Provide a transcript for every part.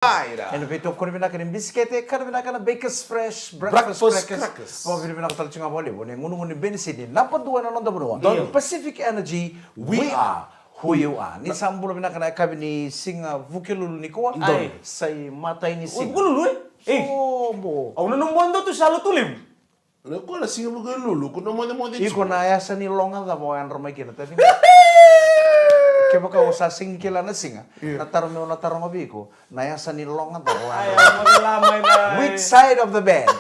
En beto kuni bina kani biskete kana bina kana Baker's Fresh breakfast crackers. Oh bina kana talcunga bole bone ngunu benisidi napa dua na nonda bunua. Pacific Energy we are who you are. Ni sambulo bina kana kabini singa vukilulu ni koa. Ai sai mata ini singa. Vukilulu Oh bo. Au na mondo tu salo tulim. Ko la singa vukilulu kuno mo de. Iko na yasa ni longa da bo an romai kina tapi. Kaya baka usa singkila na singa, natarong mabiko, na yasa ni longa to. Ay, maglamay na. Which side of the bed?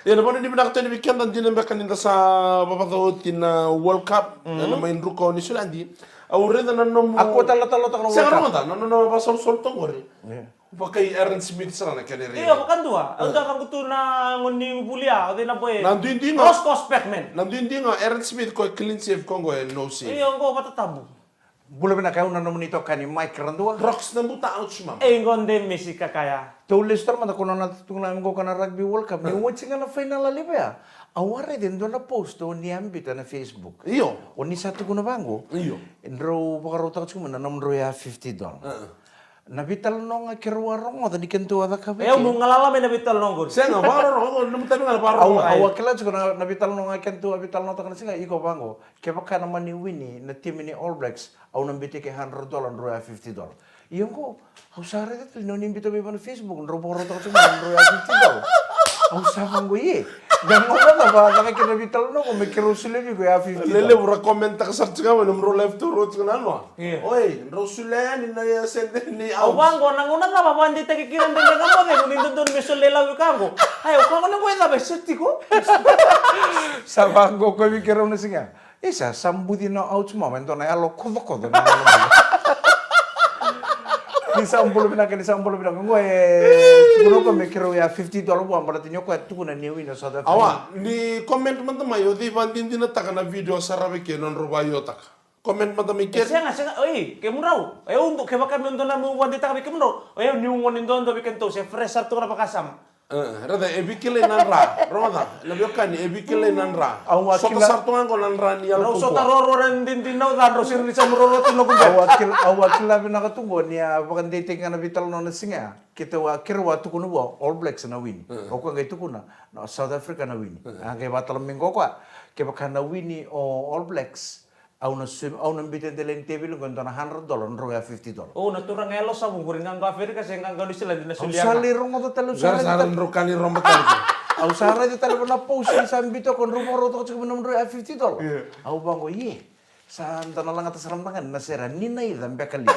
Yan naman hindi binakita ni weekend ang dinambakan nila sa papatawin na World Cup na main ruko ni Sulandi. Awurin na nanom mo. Ako talo-talo ta ng World Sa Cup. Ramadan, no pa sol-soltong ko rin. Bakay Aaron Smith sa na kaniri. Iya, bukan dua. Ang kang gusto na ngoni bulia, o din na boy. Nanduindi nga. Cross Pac-Man. Nanduindi nga Aaron Smith ko clean save Congo no save. Iya, ko matatabu. Bula na kayo na naman ito kani Mike Randua. Rocks na buta out sumam. Ngonde Messi kakaya. Tulis tar man ako na natutungnan ko kana Rugby World Cup. Ni watching na final ali ba? Aware din doon na post doon ni ambita na Facebook. Iyo. O ni satu ko na bango. Iyo. Indro pakarota ko na namro ya $50. Nabital no nga kiruarong o tadi kentu ada kabe. Eh mo ngalala may nabital nonggon. Saya nga baro no tabi nga baro. Awakila ko na nabital no nga kentu abital no takana singa iko bango. Kaya baka naman ni Winnie na team ni All Blacks au nambiti ke $100 ro ya $50. Iyon ko, hausare dito no nimbito be na Facebook ro boro to cuma ro ya $50. Hausapan ko ye. Dan mo na ba na kinabital no kung may kirusule ko ya $50. Lele ura komenta ka sa tsaka numero left to road nga no. Iya. Oy, Rosulen na ya sende ni Au bango nanguna na babandi ta kikiran din nga mo ne kunin doon meso lela kango. Ay, ko na ko ita beseti ko. Sa bango ko mikiro na singa. Isa sambudi na out momento na alo kodo na. Isang bulo binaka ngo siguro ko mikiro ya $50 buwan para tinyo ko tu na niwi na South Africa. Awa, ni comment man tama yo di bandin din taka na video sa rabe ke non rubayo taka. Comment man tama ker. Siya nga, oy, kemuraw. Ay, undo, kaya baka may undo na mo wandi ta kami kemuraw. Ay, ni mo nindo ndo bikin to, siya fresh to na pakasam. Rada ebikile nanra. Roda, labiyo ka ni ebikile nanra. Sota sartungan ko nanra ni Ro alpo. so taroro ren din dinaw dan ro sir sa muroro tino ko. Awakil labi nakatunggo niya bakan dating na bital no na singa. Kita wa kirwa tu kuno wa All Blacks na win. O ko ngai tu kuna na South Africa na win. Ang kay batal minggo kwa. Kay baka na win ni All Blacks. Au na bitin delen table ngon na $100 ro ya $50. Oh, naturang elo sa munggurin nga gafir kasi nga gano sila din na Ang sulian. salirong mo talo Gar saran rukani romba tali. Au sara di talo na post ni sambito kon rumoro to ko ro ya $50. Au bango ye. Santa na lang atas rambangan na sera ni na idam bekali.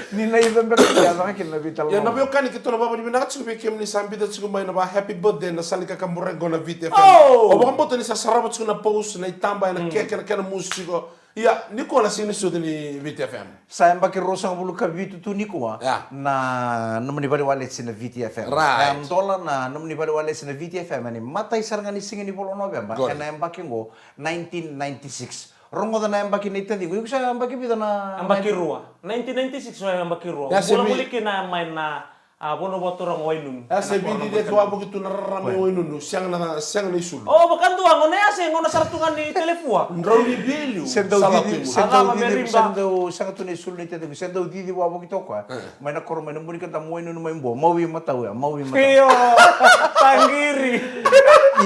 Ni na idam bekali ya sa kin na bital. Ya nabiyo ka ni kito na baba di binakat subi kem ni sambi dat sugo may na ba happy birthday na salika kamurego na VTFM. Oh! O bakang boto ni sa sarabat sugo na post na itambay na keke na kena musiko. Ya, niko na sini sudo ni VTFM. Sayang baki rosang bulu ka vitu tu niku Ya. na namni bari walet sina VTFM. Right. Am dola na namni bari walet sina VTFM ani matai saranga ni singa ni bolo November. Good. Kana am baki ngo 1996. Rongo da na am baki nita di. Ko sa am baki bida na Ang bakirua. 1996 wa ang bakirua. Ya, Mula sabi- muli kina main na puno motorong wainun. Asa bidi de tuwa begitu narame o inunu siang na isul. Oh, bakan tuwa ngone ase ngono sartungan ni telefua. Ndrawi beliu. Sendau didi, Alama sendau didi, merimba. sendau sangat tu ni sulit itu. Sendau didi wa bagi toko. Main akor main muni kan tamu ini main bo. Mau wi mata ya, mau wi mata. Iyo, tanggiri.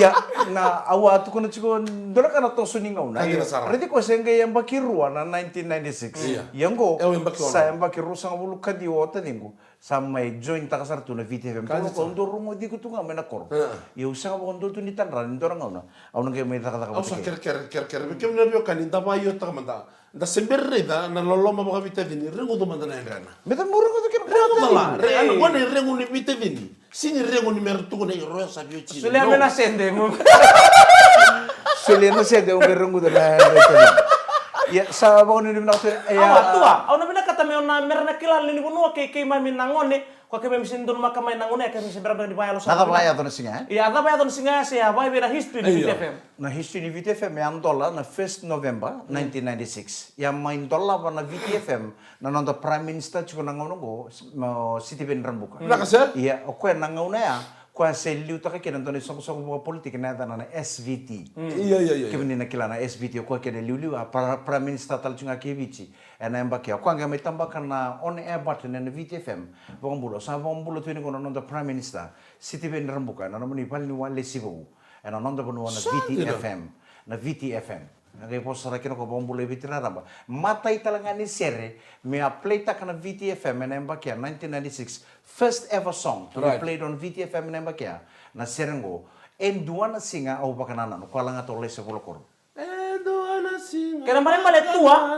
Ya, na awa tu kono chiko dora kana to suning ngau na. Tangira sarang. Redi ko senga yang bakirua na 1996. Iya. Yang go Yang bakirua. sa yang bakiru sang bulu kadi wota ningu. Samai join takasar tu na VTFM. Kalau kau undur rungo di kutu ngau main akor. Ya usah kau undur tu ni tanra ni dora ngau na. Au nang mai takataka. Ausa ker. Bekem nabiyo kan inda mayo ta manda. Da semberre da na loloma baka vita dini rengu do manda na engrana. Metan murung tu kira. Rengu mala. Ano wana rengu ni vita dini. Sini rengu ni mertu na iro sa biyo chi. Sulia mena sende mo. Sulian siya daw berungo na. Ya sa bako ni dimna ko Awa tua, au na bina kata me na merna kilal ni kuno ke mami nangone, ko ke mami sindon maka may nangone ke mami sebra di bayalo sa. Nakapaya to na singa. Iya, ada bayado singa siya, bay bina history di BTFM. Na history ni VTFM yang dola na 1st November 1996. Yang main dola pa na VTFM na nonto Prime Minister chiko nangaw nungo City Ben Rambuka. Nakasa? Iya, okay nangaw na ya. Kwa seliu taka kena ntoni song buka politik na na SVT. Iya. Kemini na kila na SVT kwa kena liu para minister tal chunga kevici. Ena emba kia kwa nga may tambahkan na on air button na VTFM. Vombulo sa vombulo tuini kono nonda prime minister. City ben rambuka na namun ipal ni wale sibu. Ena nonda bono na VTFM. Na VTFM. Ngai posara kino ko bombulo vitira ramba. Matai talangani sere me a play takana VTFM na emba kia 1996 first ever song to be played on VTFM na emba kia na serengo enduana singa au bakanana no kwalanga to lese polokor. Enduana singa. Kena male tua.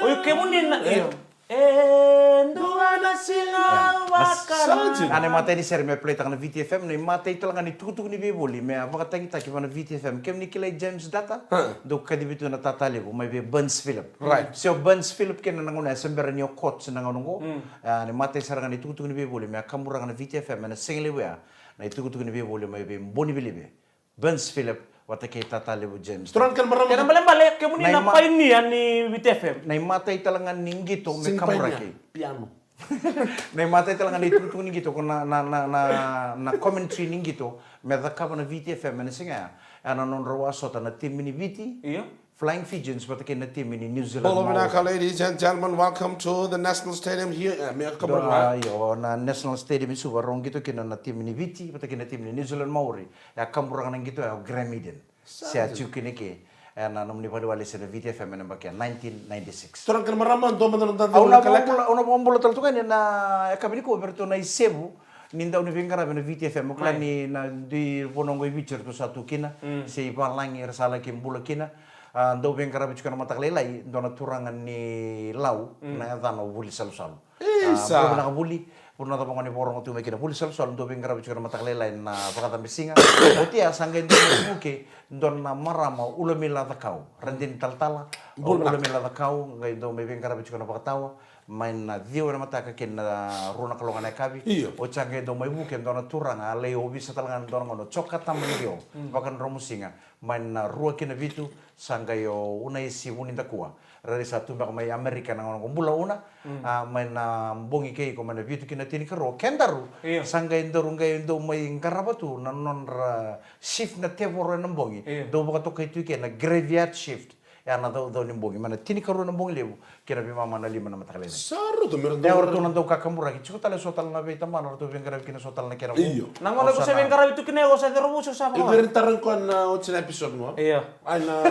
Oi kemunin na iyo. Enduana singa wakana. Ane matai ni sere me play takana VTFM ni matai talangani tuku ni beboli me avakataki taki mana VTFM kem ni kilai James Data do kadibitu na tatali ko may be Burns Philip. Right. So Burns Philip kena nanguna sembera ni okot sa nangongo. Ane matai sarangani tuku ni beboli me akamura kana VTFM na single wea na tuku ni beboli may be boni bilibe. Burns Philip watake tatali ko James. Turan kan maram. Kena male kemunin na painian ni VTFM. Na matai talangan ninggito me Sing kamuraki. piano. Na matai talangan itu ninggito ko na commentary ninggito me dakaba na VTFM na singa. Ana non rawa sota na team ni VT. Iyo. Flying Fijians watake na team ni New Zealand. Hello, Manaka, ladies and gentlemen. Welcome to the National Stadium here. Yo na National Stadium isu warong gitu kina na team ni VT watake na team ni New Zealand Maori. Ya kamurang nang gitu ya Gramiden. Sia chukini ke. Na nomni pali wali sa VTFM na bakia 1996. Turan kan maram do man dan Una bombola tal tukan na kabini ko berto na isebu ninda uni vingara na VTFM kla ni na di bonongo ibicer to satu kina si palangi resala kim bula kina do vingara bicu kana matak lelai do na turangan ni lau na dano buli salu-salu. Isa. Na buli purna ta pangani borong tu mekina buli salu-salu do vingara bicu kana matak lelai na pakata bisinga. Otia sangge do buke don na marama ulamila takau rendin taltala ulamila takau ngai do me vingara bicu kana pakatawa main na dio na mata kakin na runa kalongan na kabi o change do mai buken do na turang ale obi satalangan do ngono chokata manio bakan romusinga main na rua kina vitu sangayo una isi uninda kuwa rari satu bak mai Amerika na ngono bula una main na bongi kei ko mana vitu kina tini karo kendaru sangay do rungai do mai ngarabatu na non shift na tevoro na bongi do baka to kai tu na graveyard shift ya na do nimbongi mana tini karo na bongi lebu kira bi mama na lima na matakale Saru to meron. ya orto nan do kakamura ki chukotale sotal na be tamana orto vengara kina sotal na kira Iyo. Nangono ko sa vengara itu kene ko sa derobuso sa mga. Iberin taran ko na otsina episode mo. Iya. Ay na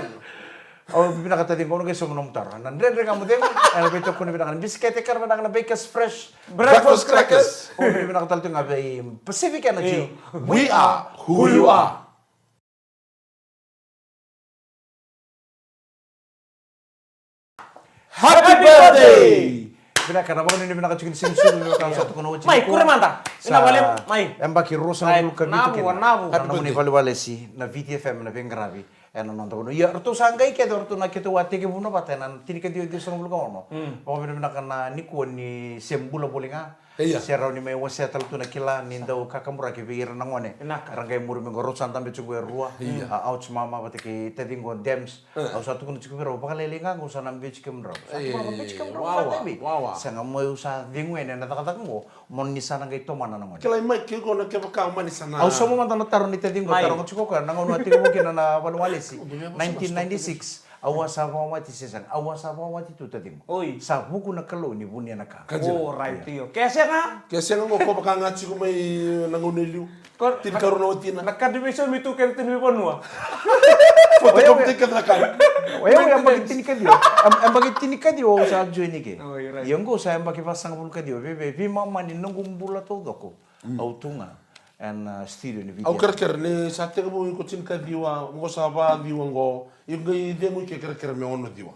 oh binakata din ko no keso nom tar nan re kamu demo ano beto ko ni binakata biskete kar na na bakers fresh breakfast crackers. oh binakata to nga be Pacific Energy We are who you are. Happy birthday. Binakata ba ni binakata chikin sing sulu ka sa to kono Mai kure manta. Ina wale mai. Embaki rosa na ka bitu Nabu. Ano ni vale si na VTFM na vengravi eno non to ya orto sangai ke orto na ke to wate ke buno patenan tini ke dio sono bulu kono o be na kana ni ko ni sembula bolinga Iya. sera ni me wase tal tu na kila ni ndo kakamura ke vir na ngone rangai muru me goro santa be chugo rua au mama bate ke tedingo dems au satu kun chugo ro bakale lenga go sana be chikem ro sanga mo usa dingwe na takata mo mon ni sana ngai to mana na ngone Kelai mai ke ko na ke baka mani sana. au somo man taru ni tedingo taru chugo ka na ngono ati mo kina na walwalesi 1996 awasa mawati sesan awasa mawati tu tading Oi. sa buku na kalo ni bunia na ka Oh, right iyo. Kese nga. Kasi nga ko baka nga chiku may nanguniliw. Tin karon na otina. Nakadivision mi tu ken tin mi ponua. Foto ko tikat na kan. oyo ang bagitini ka dio ang bagitini ka dio sa join ni ke Oh, right. yung go sa ang bagipasang bul ka dio bebe vi mama ni nungum bula to doko autunga and studio ni video Au ker ni sa te mo ko tin ka diwa ngo sa ba diwa ngo yung gay de mo ke ker me ono diwa.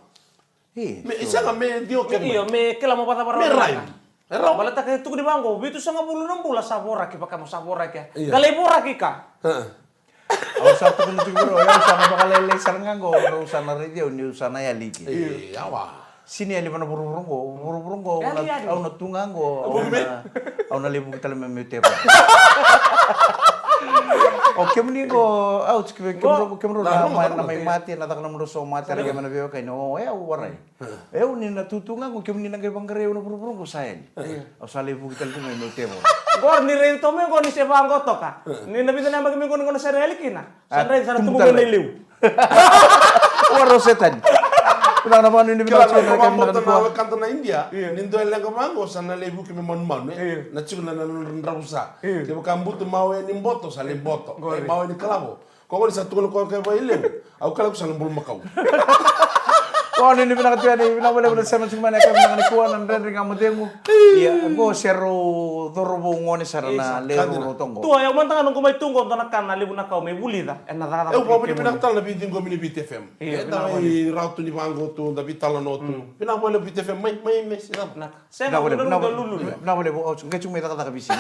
Me isa nga me dio ker. Iyo me kela mo pata para. Me right. Ero. Bala ta ke tu di bango, bitu sanga bulu nang bula sabora ki pakamo sabora ki. Galay bora ki ka. au sa to kun siguro ya sana bakalele saranga go sana radio ni sana ya liki Awa. sini ali mana burung-burung au na tungang go au na lebu kita le memete Oke muni go out kemro Nah, na may mati na takna mo so mati lagi mana beo kay no waray. Ni na tutunga ko kemni na kay bangare no puro ko sayen. O sali bu kital ko no temo. Gor ni rin to me go ni se bango to ka. Ni nabi na mag mi go no sa relikina. Sanray sa tumo na liw. Waro setan. Pulang na manu ni Kila bina na kama na kanto na India, nindo lang kamango sana lebu kami man na chiku na nrabusa. Kaya kambuto mawe ni mboto sa limboto. Mawe ni kalabo. Kung sa tukul ko kay baile, au kalabo sa lambul makaw. Kung ano ni pinakatuya ni pinawala mo sa mga mana kami nang nikuha ng rin nga modemo. Iya, go sero dorobo ngone sarana lero rotongo. Tu ayaw man tangan kumay tunggo to nakkan na libu na ka may bulida. En na dada. Eu pabo ni pinaktal na bitin ko mini BTFM. Eta may rautu ni bango tu da bitala no tu. Pinawala BTFM may sinap. Sen na lulu. Pinawala mo out ngay chung may taka bisi.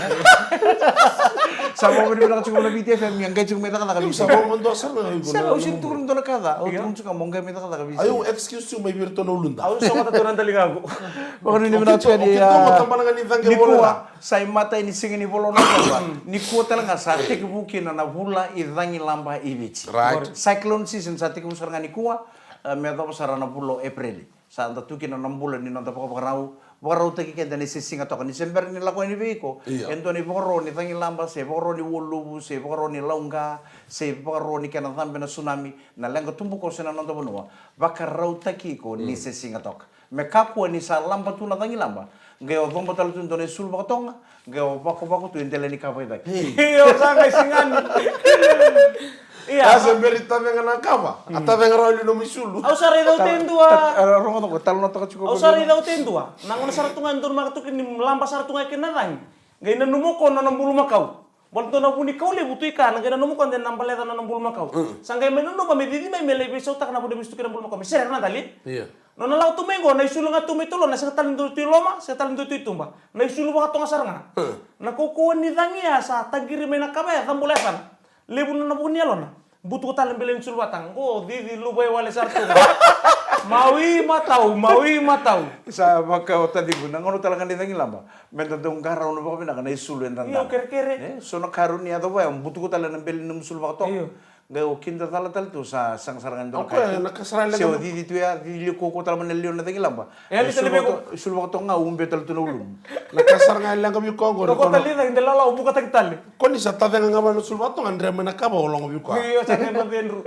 Sama mo ni pinakachung na BTFM yang ngay chung may taka bisi. Sa mo ndo sa na Sa usin turun to na kada. O turun chung mong ngay may taka bisi. Ayo excuse you may virto no lunda. Au so mata tunan talingago. Baka ni pinakachung ni ni kuwa sa mata ini singin ni bolo na ni kuwa talaga sa tek buki na nabula idangi lamba ibici. Right. Cyclone season sa tek usar ngani kuwa meto pasara na bulo April. Sa anta tuki na nambula ni nanta pakarau Boro teki kenda ni sisinga toka ni sember ni lako ni biko. Ento ni boro ni tangi lamba se boro ni wolubu se boro ni launga se boro ni kena tambe na tsunami na lenga tumbu ko sena nonto bonua. Baka rau teki ko ni sisinga toka. Me kapua ni sa lamba tu na tangi lamba. Geo dombo talu tu ndone sul bako tonga. Geo bako tu indele ni kapai dai. Iyo sanga singani. Iya. Asa berita dengan nakava. Ata dengan roli no misulu. Au sari daw tendua. Rongo to talo na to chuko. Au sari daw tendua. Nangon saratungan tur makatukin ni lampa saratungan kinarang. Gay na numuko na nambulu makau. Bolto na puni kau le butu ikan gay na numuko den nampaleta na nambulu makau. Sangay menunu pa medidi may mele beso tak na pudi bistu kina nambulu makau. Miser na dali. Iya. No na lau tumengo na isulu nga tumitolo na sa talin tu loma sa talin tu itumba. Na isulu ba katong asaranga. Na kukuan ni dangia sa tagiri may nakabaya tambulesan. Lebu na puni alona. Butuh talim belen sulwatang. Oh, di lubay wale sartu. Maui matau. Sa maka tadi guna ngono talaga ni tangi lamba. Menta dong garau no ba na isulu en tanda. Iyo kere. So na karunia to ba butuh talan belen num sul ba to. Gay o kinda tal tu sa sangsarangan do ka. Nakasarang lang. So di tuya di ko tala man leon na tangi lamba. Sul ba to nga umbe tal tu no ulum. Nakasarang lang kami ko ngoro. Ko tali na hindi lalaw buka tagtali. Koni sa tadeng nga man sulbato andre manakaba olong ko. Iyo sa nga benru.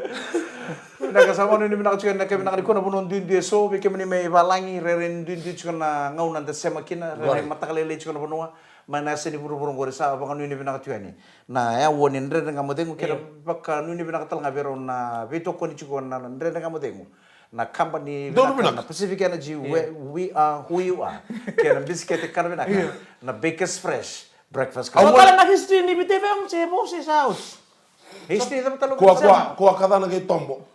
Nakasama ni minakachukan na kami nakadiko na punon din so bike ni may balangi reren din chukan na ngaunan da sema kina reren matakalele chukan na punua manasa ni puro-puro gore sa baka ni minakachukan ni na ya wonin reren ngamodengu kira baka ni minakatal ngabero na bito ko ni chukan na reren ngamodengu na company na Pacific Energy we are who you are kaya biscuit karbe na Baker's Fresh breakfast. Kau kala na history ni BTV ang sebo si South. History dapat talo kuwa kada na kay tombo.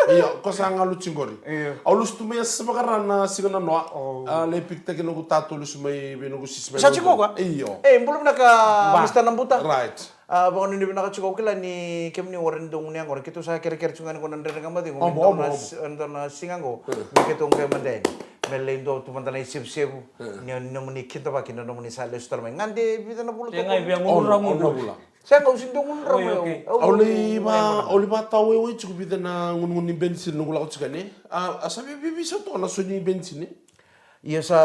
Iyo, ko sa nga lutsingori. Au lustu me sabagara na sigana no. Le pikta ke no tato lusu may binogo sisme. Sa chiko ka? Iyo. Belum naka Mr. Nambuta. Right. Baka nini naka chiko kila ni kem ni oren dong ni angor kito sa kere chungan ko nandre nga mati ko na singango kito ngay manday. Melain do tu mantana isip-sip ni nomuni kita pa kina nomuni sa lestar may ngande bita na pulo to. Ngay biang ngurang. Saya nggak usah dong ngurang. Oli ba tawe we chuku bita na ngun bensin nungula ko chikani. Asabi bibi sa to na suni bensin ni. Iya sa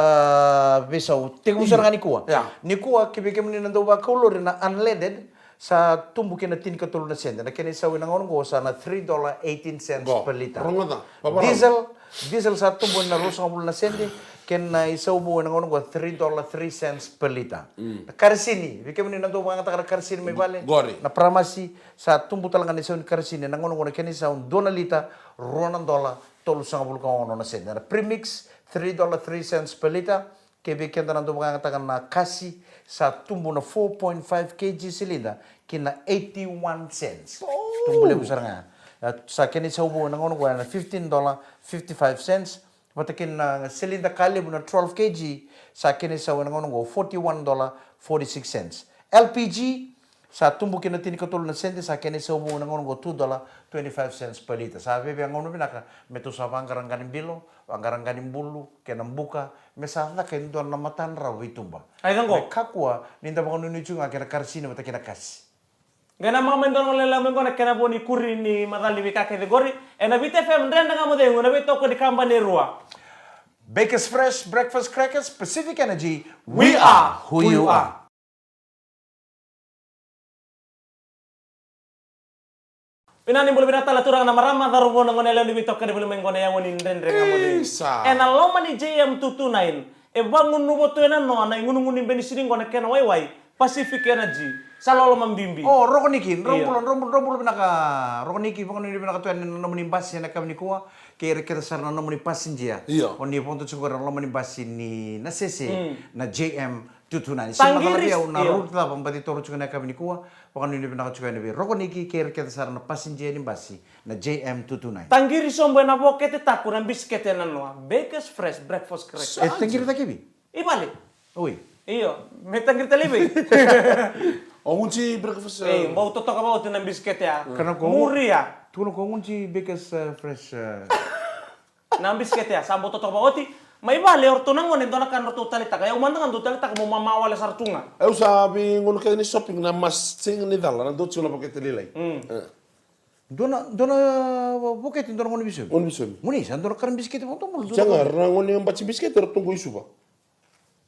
besau. Tengok usah ngani kuah. Ni kuah kibike meni nando ba kolor na unleaded sa tumbukin na tin katulong na senda. Na kini sa winang ongo sa na $3.18 per liter. Diesel sa tumbon na rosang pula na sende. Kena isa ubo ng onong $3.03 per liter. Karsini, bika mo ni nanto mga takara karsini may bale. Gori. Na pramasi sa tumbo talaga ni sa karsini ng onong kena sa $2 tolo sa ngabul kang ono na sende. Na premix $3.03 per liter. Kaya kenta nanto mga takara na kasi sa tumbo na 4.5 kg silinda kina 81 cents. Tumbo le besar nga. Sa kena sa ubo ng onong na $15.55. Matakin na silinda kalibo na 12 kg sa kinisa ng onong $41.46. LPG sa tumbukin na tinikatulong na sente sa kinisa ubo ng onong $2.25 per liter. Sabi ang onong pinaka meto sa anggarang ganing bilo, anggarang ganing bulu, kenang buka, mesata kayo doon na matan raw itumba. Ay kang ko. Kakwa ninda mga nunuju nga kina karsino mata kina kasi. Gana mga mendon ngole la mengo na kena boni kuri ni madali bika ke gori. Na bite fem ndenda ngamo de ngona bito ko di kamba ni rua. Baker's Fresh Breakfast Crackers, Pacific Energy. We are who you are. Pinani boleh binata la turang na marama darugo na ngone la ni bito ke boleh mengo na yang woni ndendre ngamo de. Isa. Na loma ni JM229. Bangun nubo to na no na ngunu beni siringo na kena wai Pacific Energy. Salolo mambimbi. Oh, Rokoniki, rombol binaka. Rokoniki, pokoknya ini binaka tuan nomor basi na kami kuah. Kira-kira sarana nomor pasin dia. Iya. Oni ponto cukup nomor basi ni na CC na JM 229. Tanggiris, Siapa na iya. rute lah pembati toro cukup na kami kuah. Pokoknya ini binaka cukup ni. Rokoniki kira-kira sarana pasin dia ni basi na JM 229. Tanggiri sombo na bokete taku na bisket na noa. Baker's Fresh Breakfast Crackers. Tanggir tak kibi? Ibali. Oi. Iyo, may tanggir talibi. Ongunci breakfast. Mau toto ka mau tinang bisket ya. Karena kau- Muri ya. Tuno kau ngunci Baker's Fresh. Nang bisket ya. Sambo toto ka mau ti. May ibali orto nang ngonin dona kan orto talita. Kaya umanda kan talita mo mamawala sartunga. Eu sabi ngono kaya ni shopping na mas sing ni dala na dotsi na pakai telilai. Dona buket dona ngoni bisu. On bisu. Muni san dona karam bisket mo tomo. Jangan na ngoni yang baci biscuit ter tunggu isu ba.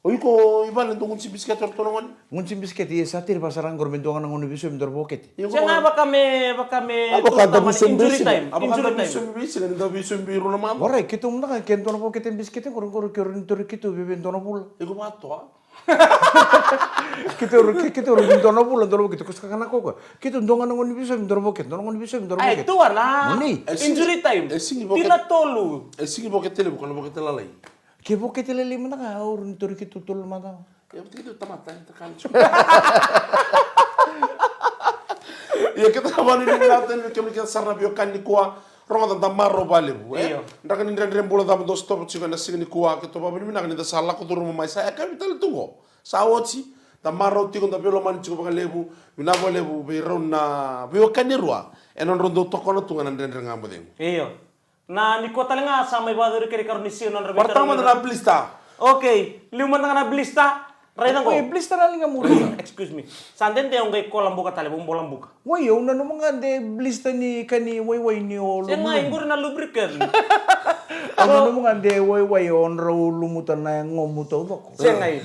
Oi ko ibal tunggu si biscuit ter tunggu ngoni. Ngunci bisket iya satir pasaran gormen doang ngoni bisu dor buket. Siya baka me Apa kata bisu injury time. Apa Injury kata bisu time. bisu ni da bisu biru na mama. Ora kita muna kan ken dona buket bisket ngor tor kita beben dona pula. Iko bato ah. Kita dona pula dona buket kus kakana koko. Kita dongan ngoni bisu dor buket dona ngoni bisu dor Ay, buket. tuwa na. Muni. Injury time. Singi buket. Tina tolu. Singi buket tele bukan buket lalai. Ke buket lele mana ka urun tor kita tul mata. Ya betul itu tamat tekan. Ya kita bani ni naten kami kita sarna bio kan ni kuah ronga tanta marro bale bu. Iyo. Ndaka ni ndre bola dam do stop chika na sing ni kuah kita bani ni nak ni da sala ko turu mai sa ka vital tungo. Sawoti ta marro ti ko da belo man chiko lebu mina bo lebu be rona bio kan ni ruah. Enon rondo to kono tunga na ndre ngambo deng. Iyo. Na ni kota nga sa may baduri kiri karunisi non rabita. Pertama na blista. Okay, lima na blista. Rainan ko. Oi blista ali nga muru. Excuse me. Sanden te yung kolam buka tali bolang buka. Woi yo na mga de blista ni kani wai ni olo. Siya nga inggur na lubricant. Ano mga de wai on ro lumutan na ngomuto ko. Siya nga yun.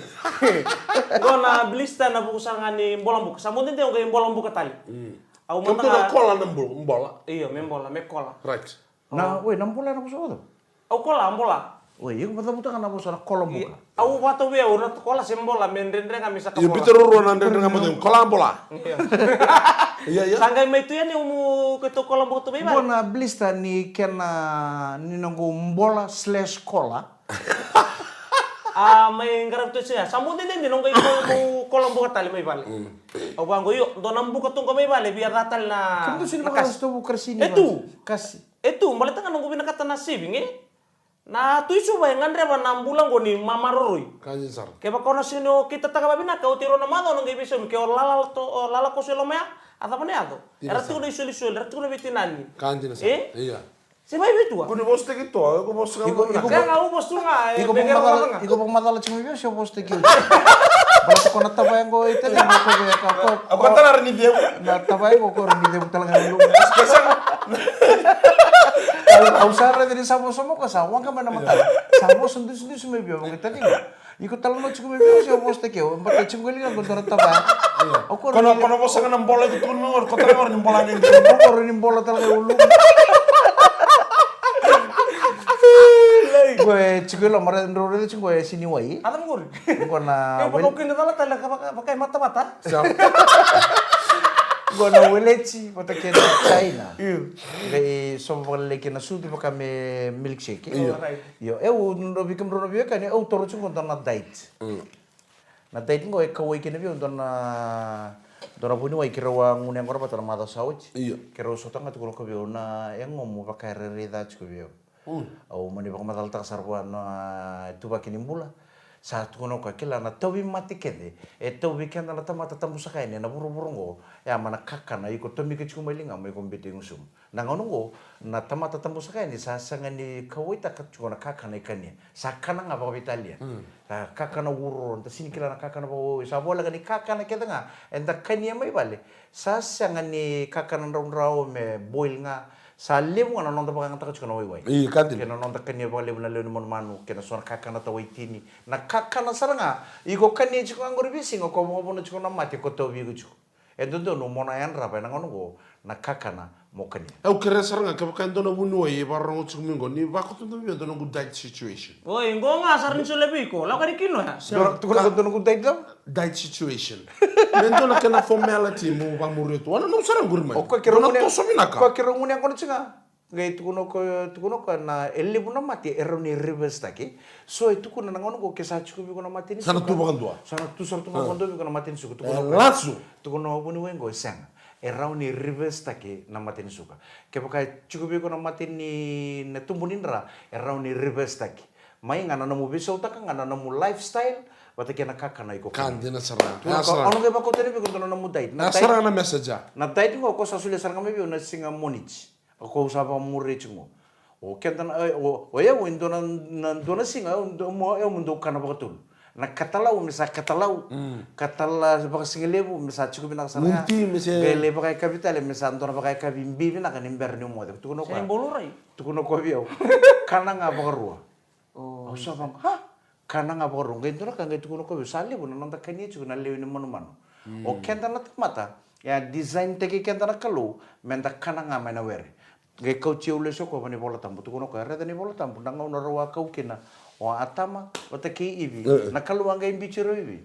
Go na blista na bukusan nga ni bolang buka. Sanden te yung bolang buka tali. Ako Kamu man tu na nga. kola na bola. Iyo, may bola, may kola. Right. Na woi nampula na ko Ako kola, bola. Woi yo mata na ko sa kolom buka. Aku wato we una kola sembola mendendre nga misa ka Ya bola. bitero ro na ndre ngambo deng kola bola. Iya iya. Sangay may tuyan yung umu kito kolam buka to may ba? Bona blista ni kena ni nango mbola / kola. May ngarap to siya. Sambo din nung kayo mo kolam buka tali may bali. O banggo yo, donang buka tong may bali biar natal na. Kendo sino ba gusto mo krasini? Eto. Kasi. Eto, malita nga nung binakata na sibing eh. Na tuisu ba ngandre ba na bulang ko ni mamaroroy. Kanjin sar. Kaya ba kono sino kita taga babina ka utiro na mado nang ibiso mi kaya lala ko silo maya. Ata pa niya to. Era tu na isul, era tu na bitinani. Kanjin sar. Eh? Iya. Si may bitu ah. Kuni bos tek itu, aku bos ngambo. Kaya nga ubos tu nga. Iko pang madala chimo yo siya poste ki. Bala ko na tabayan ko ito na ko ya ka. Aku talar ni dia. Na tabayan ko rin dito talaga ng lumo. Kalau usara dari samo ka sa wang ka man mata. Samo sundu sumibiyo mo kita ni. Iko talang no chimo yo siya poste ki. Mbata chimo gali ko dora tabayan. Ako Kono bos ngan bola itu kun ngor kota ngor ni bola ni. ko rin bola talaga ulo. Gue chiko lo mara ndoro de chiko sini wai. Alam ko rin. Ko na Kaya pag kinatala talaga bakay mata-mata. Gue na welechi pata ke na China. Gai so vale ke na sudi pa kami milkshake. Yo no bikem ro bi kan eu toro chung na diet. Na diet ngo e kawai ke na bi on na dona puni wai kira wa ngune ngora pata mata sauch. Kira so tanga tu ko bi na yang ngomu pa kare reda chko bi. Au mani bang madal tak sarwa na tu ba kinimbula. Satu kono ka kila na tobi mati kede tobi kenda na tamata tambusa kaini na buru-buru ngo ya mana kakana iko tomi ke chuma linga mai kombete ngusum na ngono ngo na tamata tambusa kaini sa sangani kawaita ka chuna kakana ikani sakana nga ba Italia kakana wuro nta sini kila na kakana ba sa bola kani kakana keda nga enda kani mai bale sa sangani kakana rau me boil nga sa lebu nga nonda baka ngata kachukana wai. Kantin. Kena nonda kanya baka lebu na lebu mon manu kena suara kakana ta waitini. Na kakana saranga iko kanya chiko angor bisi ngo ko mo bono chiko na mati ko to bigu chiko. Endo no mona yan rapa na ngono go na kakana mo kanya. Eu kere saranga ke baka ndo na bunu e barang chuk mingo ni ba ko ndo bi ndo good diet situation. Oi, ngo nga sarin so lebi ko. La kari kino ya. Tu ko ndo no dai dam? Diet situation. Mendo na kena formality mo ba mo reto. Ana no sarang gurmai. O ko kero na ngune. to so minaka. Ko kero ngune kono chinga. Ngai tukuno ko na elibu na mati eroni reverse taki. So tukuno na ngono go kesa chuku bi kono mati ni. Sana tu bakan dua. Sana tu sar tu kondo bi kono mati ni suku. Lasu. Tukuno buni wengo sang. Erauni reverse taki na mati ni suka. Ke baka chuku bi kono mati ni na tumbuninra erauni reverse taki. Mai ngana na mu bisa utaka ngana na mu lifestyle wata kena kaka na iko. Kandi na sarang. Ono ke bako tere bi kono na mu date. Na sarang na message. Na date ngo ko sasule sarang me bi na singa monich. Ako usaba murre chingo. O kenta o ya windo na dona singa mo e mundo kana bakatul. Na katalau misa katalau. Katala baka singelebu misa chiku bina sana. Munti misa. Gele baka kapitale misa ndona baka kabimbi bina kan imber ni mo de. Tukuno ko. Sen bolurai. Tukuno ko biau. Kana nga baka ruwa. Oh. Usaba ha. Kana nga baka ruwa. Gendo na kanga tukuno ko sale bu na nanda kanya chiku na lewi ni mano. O kenta na mata. Ya design teki kenta na kalu menda kana nga mena were. Gai kau cia ule soko ni bola tampu tu kono ka reda ni bola tampu nanga una roa kau kina o atama wata ki ivi na kalu anga imbiciro ivi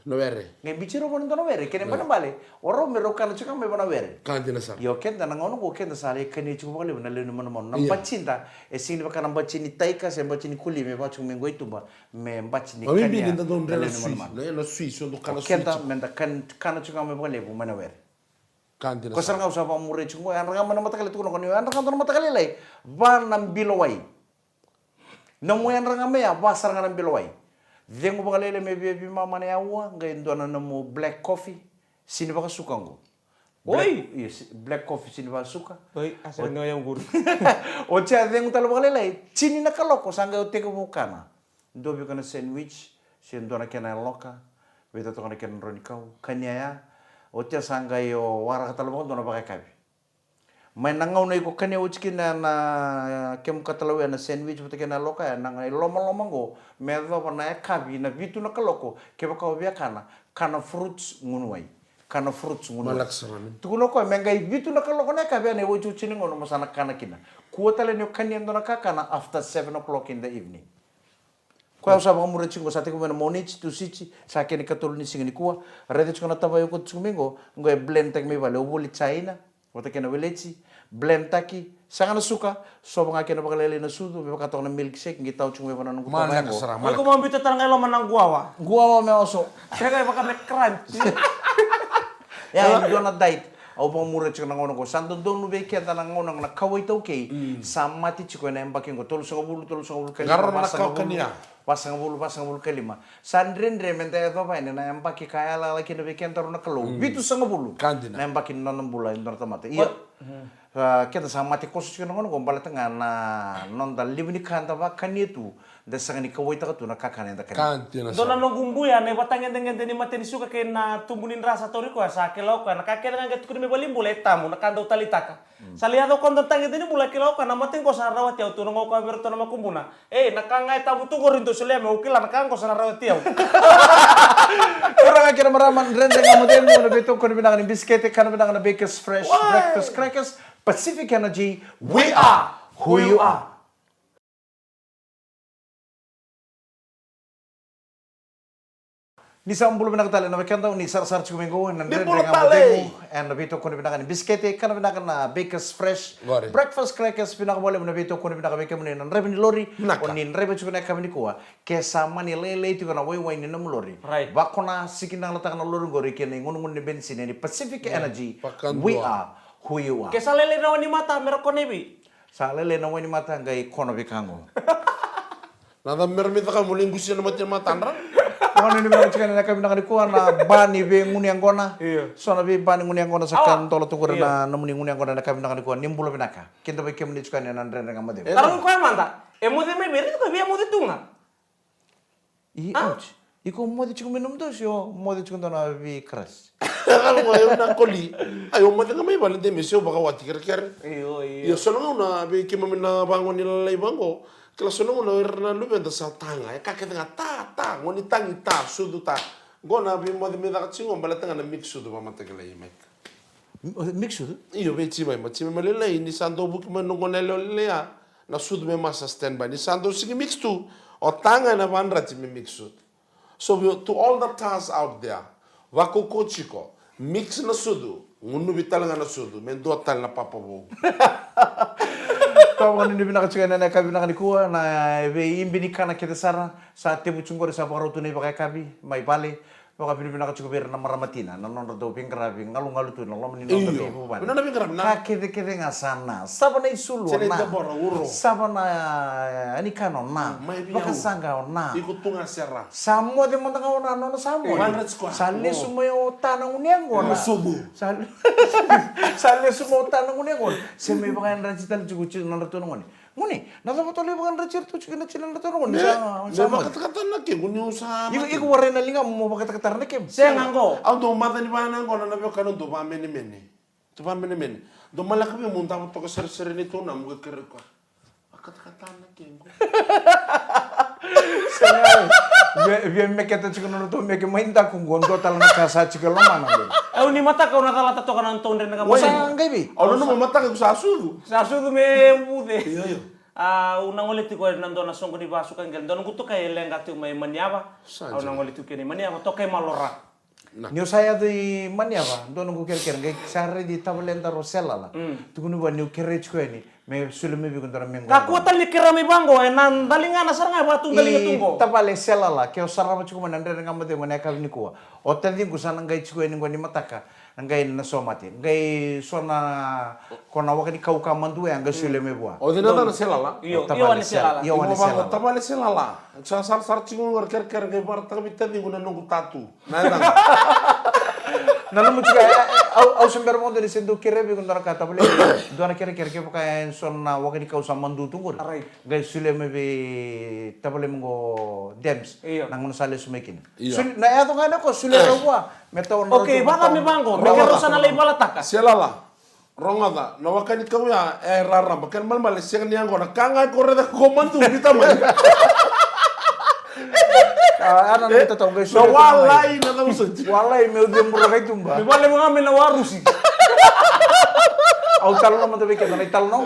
No vere. ngai imbiciro bono no vere kene bana bale oro me rokana chika me bana vere Kandi na sarang. yo kenda nanga ono go kenda sale kene chuko bale na le no mono na bachinda e sini baka na bachini taika se bachini kuli me bachu me ngoi tumba me bachini Mami kanya bi ninda don na brela le no sui. mono Ne na sui so do kana sui. kenda menda kana chika me bale bu mana vere Kandi na ko saranga usah pa mure chungo an ranga mana mata kali tu kono an ranga tono mata kali lai ba nam bilowai na mo an ranga me ya ba saranga nam bilowai dengo ba kali me bi mama ne awa ngai ndona na mo black coffee sini ba suka ngo Oi, yes black coffee sini ba suka oi, asal ngo yang guru. o cha dengo talo ba kali lai chini na kaloko sanga o teko bukana ndo bi kana sandwich sin ndona kena loka beta to kana kena ronikau kanya ya o tia sanga yo wara katalo dona pakai kabi mai nangau na iko kane uchki na kem katalo na sandwich puta kena loka ya nanga loma go medho pa na kabi na vitu na kaloko ke baka obia kana fruits ngunwai kana fruits ngunwai Malak sarang. tukuno ko mengai vitu na kaloko na kabi ne wo chuchini ngono masana kana kina kuota le no kanya ndona kakana after 7 o'clock in the evening. Kau usah mure chingo sate ko mena monich tu sichi sa kene katol ni singini kuwa rede chiko na tabayo ko tsumingo ngoe blend tak me vale ubuli China wata kena welechi blend taki sanga na suka so nga kena bakalele na sudu me bakato na milkshake ngi tau chungo bana nungu Malak tabayo sarang. Oi, ko mo bita tarang elo manang guawa. gua me oso Kaya baka me crunch. ya ndo na diet au pa mure chiko na ngono ko sando donu be kenta na ngono na kawai tau ke samati chiko na embaki ngo tolu so bulu kali Garro na kau kania. pasang bulu kelima sandren mente itu apa ini na empaki kaya la lagi nabi kentar na kalau bitu sanga bulu Kandi na. na empaki nanam bula indor tamate iya kita sama mati kosus kena ngono gombal tengah na non dal libni kanta ba itu da sanga ni kawai ta tu na kakana da kan Kandi na Dona sarang. no gumbuya ne batangin dengan deni mati ni suka ke na tumbunin rasa tori ko sa kelau ka na kakek dengan get kuni bali bule tamu na kando talitaka. Saliado kon tangin deni bula kelau ka na mati ko sa rawat ya tu no ko berto na makumbuna. Nakangai tamu tu gorinto sele me ukila na kan ko sa rawat ya. orang akhirnya meraman rendeng amodel mo na beto ko ni binangan biscuit kan binangan Baker's Fresh breakfast crackers Pacific Energy we are who you are. Ni sambul binakatali na bekanta ni sar chumingo na Di rendeng bulu amodel tali. mo and na beto ko ni binangan biscuit kan binangan na Baker's Fresh Gori. breakfast crackers pinakabole mo na beto ko ni binangan bekem ni na rebe ni lori Naka. o ni rebe chuko na kami ni kuwa kesama ni lele itu kana wai ni nam lori Right. bakona sikinang letak na lori gori kene ngun ni bensin ni Pacific Energy Pakan we dua. are who you are. Kesalele na ni mata meroko nebi. Sa lele na wani mata ngai kono bikango. Nada mermita ka muling gusto na matin matandra. Kung ni mga chikan na kami nakalikuan na bani be nguni ang gona. Iya. So na be bani nguni ang gona sa kan tolo tukur na namuni nguni ang gona na kami nakalikuan nimbulo binaka. Kinto ba kemi ni chikan na andre nga made. Tarong ko manta. Mo de me beri ko via mo de tunga. Ouch. Iko mo di chikan minum dos yo mo di chikan na be crash. Kalau ngayon na koli, ayo mati nga may balente misyo baka wati kir. Iyo. Yo solo na be kimamin na bangon nila lay bango. Kala solo na na lubenta sa tanga. Kaket nga ta ngoni tangi ta sudu ta. Gona be mo de me da chingo balatanga na mix sudu pa matakala imek. Mix itu? Iyo be chima malila ni santo buki manungo na lolea na sudu me masa standby ni santo sigi mix tu o tanga na bandra chimi mix sudu. So to all the tasks out there, wako kochiko mix na sudu, ngunu bital nga na sudu, men do tal na papa bo. Kau kan ini bina kecil na kabi na kanikuha na be imbini kana kita sara sa tebu cungkor sa paro tunai pakai kabi mai pale. Baka bina kecil ber na maramatina na non do pingkrabi ngalu tu na lomani non do ibu ban. Mina na pingrab na. Kede nga sana. Saba na isulu Sene na. dabora uro. Saba na ani kano na. Baka sanga na. Iko tunga serra. Samo de monta ka na no samo. 100 square. Sale sumayo tanang uniango na. Subu. Sale sumayo tanang uniango. Seme baka na recital jugu na rato ngoni. Ngoni, nasa patole baka recital tu chikin na chilan rato ngoni. Sama kata-kata na ke gunyo sa. Iku warena linga mo baka kata na kem. Saya nganggo. Au do mata ni bana ngona na be kanu do ba meni. Do ba meni. Do malaka be munta to ko ser ni to na mo kere ko. Kata-kata na ke. Via meketa chikin to meke mainta kung gondo tal na kasa chikin lama na. Au ni mata ka una kala tato kana tonde na Wasa ngai bi. Au no mata ka sa sudu. Sa su me mude. Iyo. Una ngole ti ko nando na songo ni basu kan gel don gutu kay lenga tu mai maniaba. Au na ngole tu kene maniaba to kay malora. Niyo saya di maniaba don ngu ker ngai sare di tablenda rosella la. Tukunu ba niyo kerech ko ni. Me sulme bi kundara mengo. Kakuatan ni kirami bango nan dalinga na saranga batu dalinga tunggo. Tapale sela la ke osara ba chuko manandre ngamade mane ka ni ko. Oten din kusana ngai chuko ni ngoni mataka. Ngai na somati. Ngai sona kona wakani kau ka mandu ya ngai sulme bua. O dina na selala. Iyo ani selala. Iyo ani selala. Tabale selala. Sa sar chingo ngar ker ngai bar ta bitta di guna nungu tatu. Na na. Nanu muchuka au sember mo dari sendu kere bi kundara ka tabale. Dona kere ke pakai sona wakani kau sa mandu tungur. Ngai sulme bi tabale mongo dems. Nang mun sale sumekin. Na ya to ngana ko sulme bua. Meto Oke, bata mi bango. Me kero sana lay balataka. Selala. Rongada, no wakani kau ya rara bakan mal mal siang ni angona kanga ko reda ko mandu bita man. Ana nito to ngai No walai na tau sa. Walai meu dem burro kay tumba. Me vale mga me na warusi. Au talo na matabi ka na talo no.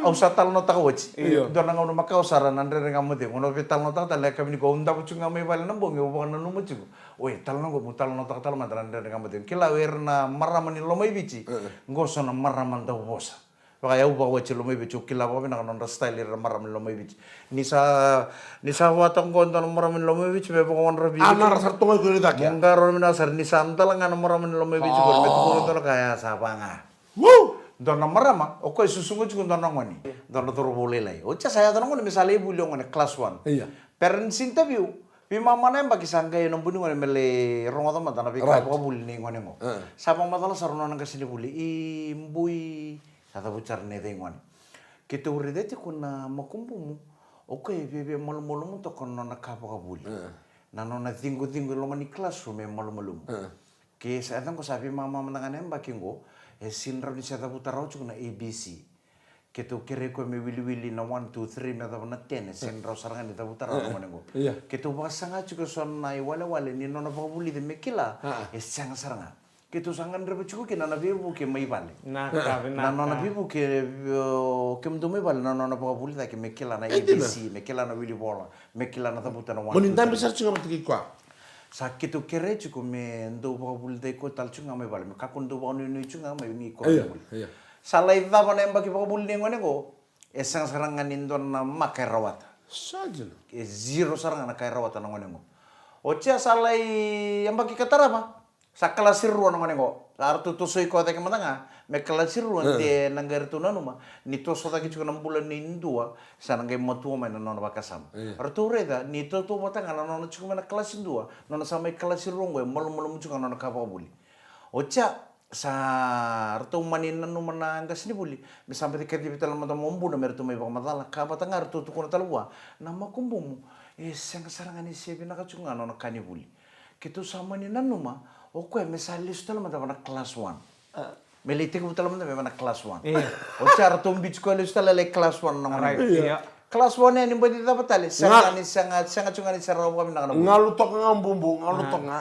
Au sa talo no takawach. Iyo. Do na ngono makao sara nandre nga mode. Ngono vi talo no ta tala kami ni ko unda ko chunga me vale nambo ngi ubo na numu chigo. Oi talo no go talo no ta talo man nandre nga mode. Kila wer na maramani lomai bichi. Ngoso na maraman da bosa. Baka yau bawa cilo mai bicu kila bawa na kanon style ira maramani lomai bichi. Nisa watang ko ndo maramani lomai bichi me baka wan rabi. Ana rasar tunga ko reda kya. Mungkaro mina sar ni sandal nga maramani lomai bichi ko me tukuro ndo kaya sapanga. Woo! Dona marama, o ko susungu chuko dona ngoni. Dona toro bole lai. O cha saya dona ngoni misale ibu lo ngoni class 1. Iya. Parents interview. Pi mama na mbaki sanga yo nombuni ngoni mele rongo tama dana pi ka ko buli ni ngoni ngo. Sapa matala saruna nang kasini buli i mbui sata bucar ne de ngoni. Kito uridete kuna makumbumu. O ko bebe malu mu to kono na ka ka buli. Nano na tingu lo ngoni classroom e malu. Ke sa tang ko sabi mama manangane mbaki ngo. Sinra ni sa tabu tarau cuma na ABC. Ketu kere ko me wili na 1 2 3 me tabu na 10 sinra sarangan ni tabu tarau mo nengo. Ketu basanga cuka son na wale ni nona pabuli de mekila. Sanga saranga. Ketu sangan rebe cuka kina na bibu ke mai bale. Na nona bibu ke mdu mai bale na nona pabuli da ke mekila na ABC, mekila na wili bola, mekila na tabu tarau. Monintan besar cuma mati kwa. Sakit tu kere cukup me ndo bawa bulu dai ko tal cunga me bal me kakun ndo bawa ni cunga me ni ko. Iya. Salai da bana embaki bawa bulu ni ngone ko. Esang sarangan indo na makai rawat. Saja. Zero sarangan na kai rawat na ngone ko. Ocha salai embaki katara ba? Sa kelas ruan ngone ngo. Artu tu soi ko take matanga. Me kelas ruan te nanggar tu nanuma. Ni to so take chukuna bulan ni ndua. Sa nangai matua mai nona bakasam. Artu reda ni to matanga nona chukuna na kelas ndua. Nona samai kelas ruan go malu chukuna nona kapa buli. Ocha sa artu manin nanu mananga sini buli me sampai tiket di vital mata mombu na mertu mai pamatala ka batanga artu tu kuna talua nama kumbumu sang sarangani sebi na kacunga no kani buli kitu sama ni nanu ma oku me salis tal mata mana kelas 1 melite ku tal mata mana kelas 1 o cara tumbi ko lis tal le kelas 1 na mana kelas 1 ni bodi dapat tali sangat cunga ni sarau kami na ngalu tok ngambumbu ngalu tok nga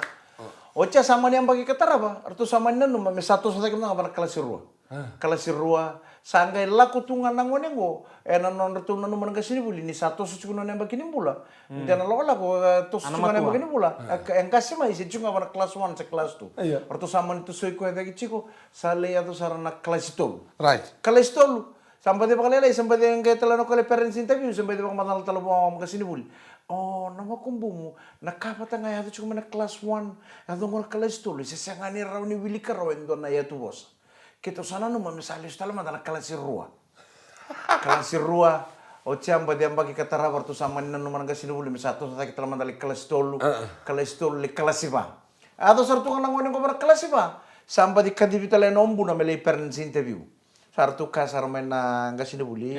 Ocha sama ni yang bagi ketara ba? Artu sama ni nanu me satu sa kita ngapa kelas rua. Kelas rua sanggai laku tungan nangone go. Non artu nanu mananga sini buli ni satu su cunga yang bagi ni bula. Dan lo laku tu cunga yang bagi ni bula. Yang kasih mah isi cunga pada kelas 1 se kelas 2. Artu sama ni tu soi ko yang ciko sale atau sarana kelas itu. Right. Kelas itu sampai dia pakai lele sampai dia nggak telan kali parents interview sampai dia pakai matal telu mau ke sini buli. Oh, nama kumbumu. Nakapa tanga ya tu cuma na kelas 1. Atau ngol kelas 2. Sesangani raw ni wili ka raw endo na ya tu bos. Kita sana no misali stala madala kelas 2. Kelas 2. O chamba dia bagi katara wartu sama ni nanu mananga sini buli misatu sa kita madali kelas 2. Kelas 2 le kelas 5. Atau sartu kana ngone ko kelas 5. Sampai di kadibitale nombu na mele parents interview. Sartu kasar main na ngasini buli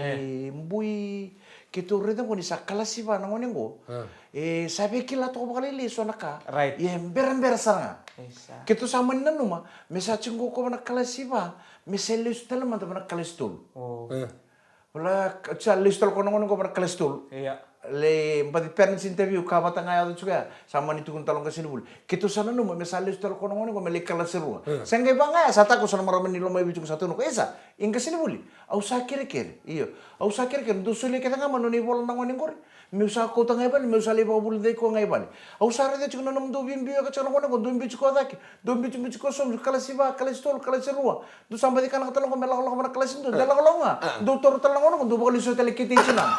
mbui Kitu reda ko ni sa kelas ba na ngone go. Sabi kila to bakal ili so naka. Right. Ber saranga. Kitu sama nanu ma mesa cinggo ko na kelas ba. Mesele stel man na kelas tul. Oh. Wala cha listel ko ngone ko na kelas tul. Iya. Le empati parents interview ka bata ngaya tu juga sama ni tukun talong kasini bul. Kitu sana no mesale stel ko ngone ko mele kelas rua. Sengge banga sata ko sana maramen ni lomay bicu satu no ko esa. Ingka sini buli. Au sakir kere. Iyo. Au sakir kere dusuli kita ngama no ni bol nangone ngor. Me usa ko tangay ban me usa le bol de ko ngay ban. Au sare de chukno nam do bimbi ka chana ngone ko do bimbi ko daki. Do bimbi ko som kelas iba kelas tol kelas rua. Du sampai di kana talong ko mela ko na kelas itu. Dala ko longa. Do tor talong ngone ko do bol iso tele kiti china.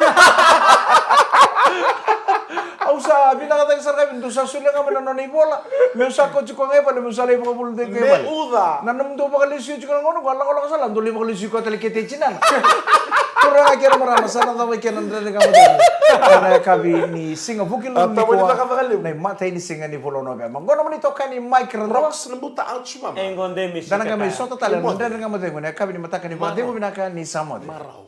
Ausa bina kata sarga bintu sasulia kama na noni bola. Me usa ko chiko ngai pale me usa le ko bul de ke pale. uda. Nanam do bakal isi chiko ngono ko Allah salam do le bakal isi ko tele kete chinan. Kurang aja marana sana tahu ikan andre kamu tahu. Karena kami ni singa bukil lu ni ko. Nei mata ini singa ni polo no be. Mangono mani toka ni mic ro. Rox nembuta out suma. Engonde misi. Dana kami sota tale andre kamu tahu. Kami ni mata kani ba de mo binaka ni sama. Marau.